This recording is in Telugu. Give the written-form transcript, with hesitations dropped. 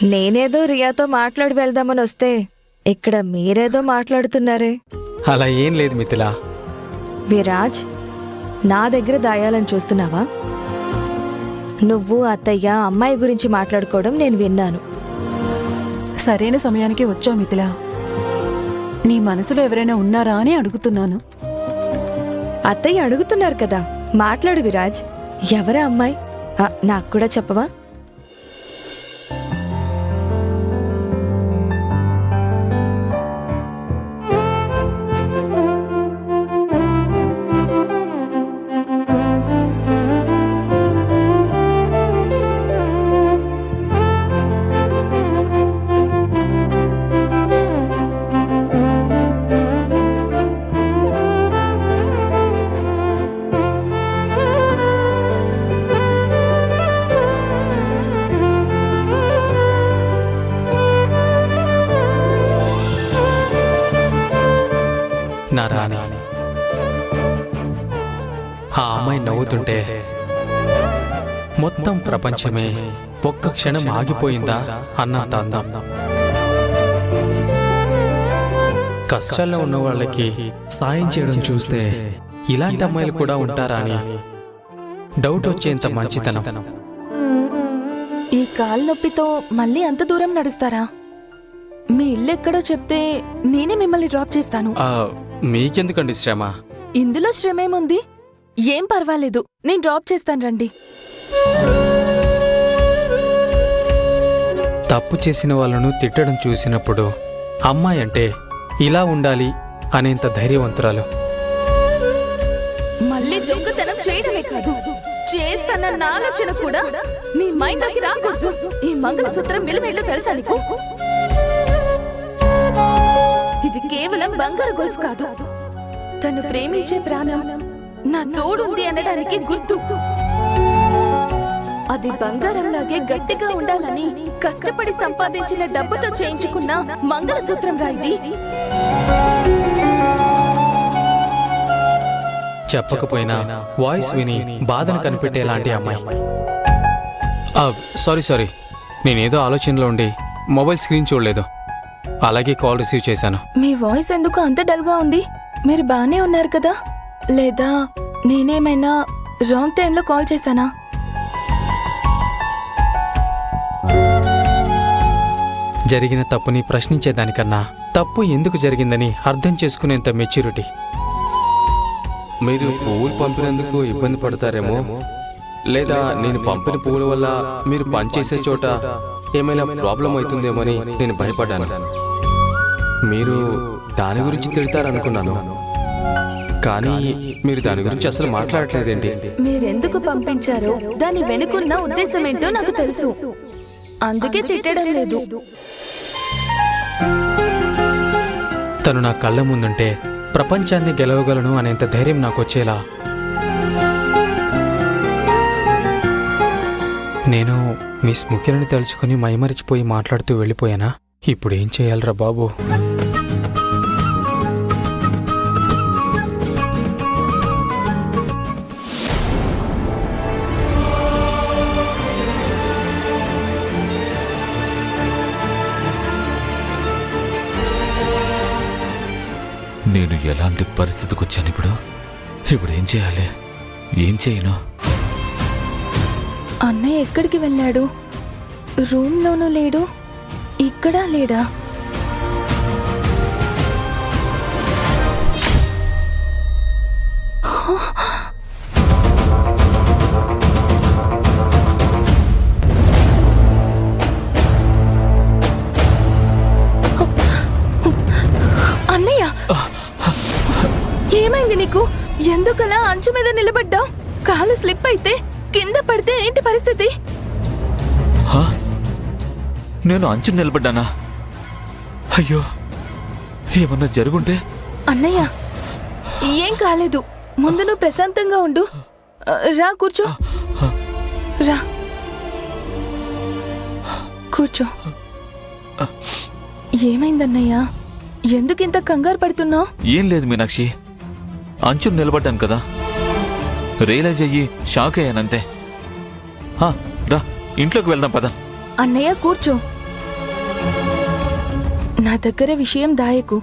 నేనేదో రియాతో మాట్లాడి వెళ్దామని వస్తే ఇక్కడ మీరేదో మాట్లాడుతున్నారే. అలా ఏం లేదు మిథిలా. విరాజ్, నా దగ్గర దాయాలని చూస్తున్నావా? నువ్వు అత్తయ్య అమ్మాయి గురించి మాట్లాడుకోవడం నేను విన్నాను. సరైన సమయానికి వచ్చావు మిథిలా. నీ మనసులో ఎవరైనా ఉన్నారా అని అడుగుతున్నాను. అత్తయ్య అడుగుతున్నారు కదా, మాట్లాడు విరాజ్. ఎవరా అమ్మాయి? నాకు కూడా చెప్పవా? నా రాణి, ఆ అమ్మాయి నవ్వుతుంటే మొత్తం ప్రపంచమే ఒక్క క్షణం ఆగిపోయిందా అన్నంత అందం. కష్టాల్లో ఉన్న వాళ్ళకి సాయం చేయడం చూస్తే ఇలాంటి అమ్మాయిలు కూడా ఉంటారా అని డౌట్ వచ్చేంత మంచితనం. ఈ కాలు నొప్పితో మళ్ళీ అంత దూరం నడుస్తారా? మీ ఇల్లు ఎక్కడో చెప్తే నేనే మిమ్మల్ని డ్రాప్ చేస్తాను. మీకెందుకండి శ్రమ? ఇందులో శ్రమేముంది? ఏం పర్వాలేదు, నేను డ్రాప్ చేస్తాను, రండి. తప్పు చేసిన వాళ్ళను తిట్టడం చూసినప్పుడు అమ్మాయి అంటే ఇలా ఉండాలి అనేంత ధైర్యవంతురాలు. మళ్ళీ దొంగతనం చేయడమే కాదు, చేస్తానన్న ఆలోచన కూడా నీ మైండ్లోకి రాకూడదు. ఈ మంగళసూత్రం విలువేంటో తెలుసా నీకు? ఇది కేవలం బంగారు గొలుసు కాదు, తను ప్రేమించే ప్రాణం నా తోడుంది అనడానికి గుర్తు. అది బంగారంలాగే గట్టిగా ఉండాలని కష్టపడి సంపాదించిన డబ్బుతో చేయించుకున్న మంగళసూత్రం రా ఇది. చెప్పకపోయినా వాయిస్ విని బాధను కనిపెట్టేలాంటి అమ్మాయి. సారీ, నేనేదో ఆలోచనలో ఉండి మొబైల్ స్క్రీన్ చూడలేదు, అలాగే కాల్ రిసీవ్ చేశాను. మీ వాయిస్ ఎందుకు అంత డల్గా ఉంది? మీరు బానే ఉన్నారు కదా? లేదా నేనేమైనా రాంగ్ టైంలో కాల్ చేశానా? జరిగిన తప్పుని ప్రశ్నించేదానికన్నా తప్పు ఎందుకు జరిగిందని అర్థం చేసుకునేంత మెచ్యూరిటీ. మీరు పువ్వులు పంపినందుకు ఇబ్బంది పడతారేమో, లేదా నేను పంపిన పువ్వుల వల్ల మీరు పనిచేసే చోట ఏమైనా ప్రాబ్లం అవుతుందేమోని నేను భయపడ్డాను. మీరు దాని గురించి తిడతారనుకున్నాను, కానీ మీరు దాని గురించి అసలు మాట్లాడట్లేదేంటి? మీరెందుకు పంపించారో దాని వెనుకున్న ఉద్దేశం ఏంటో నాకు తెలుసు, అందుకే తిట్టడం లేదు. తను నా కళ్ళ ముందుంటే ప్రపంచాన్ని గెలవగలను అనేంత ధైర్యం నాకొచ్చేలా నేను మిస్ ముఖ్యని తలుచుకుని మైమరిచిపోయి మాట్లాడుతూ వెళ్ళిపోయానా? ఇప్పుడు ఏం చేయాలరా బాబు? నేను ఎలాంటి పరిస్థితికి వచ్చాను ఇప్పుడు ఏం చేయాలి? ఏం చేయను? అన్నయ్య ఎక్కడికి వెళ్ళాడు? రూమ్లోనూ లేడు, ఇక్కడా లేడా? అన్నయ్య, ఏమైంది నీకు? ఎందుకలా అంచు మీద నిలబడ్డా? కాలు స్లిప్ అయితే కింద పడితే ఏంటి పరిస్థితి? నేను అంచు నిలబడ్డానా? అయ్యో, ఏమన్నా జరుగుంటే? అన్నయ్య, ఏం కాలేదు, ముందు నువ్వు ప్రశాంతంగా ఉండు. రా కూర్చో, రా కూర్చో. ఏమైందన్నయ్య? ఎందుకింత కంగారు పడుతున్నావు? ఏం లేదు మీనాక్షి, అంచు నిలబడ్డాను కదా, రియలైజ్ అయ్యి షాక్ అయ్యానంతే. రా ఇంట్లోకి వెళ్దాం పద. అన్నయ్య కూర్చో. నా దగ్గర విషయం దాయకు.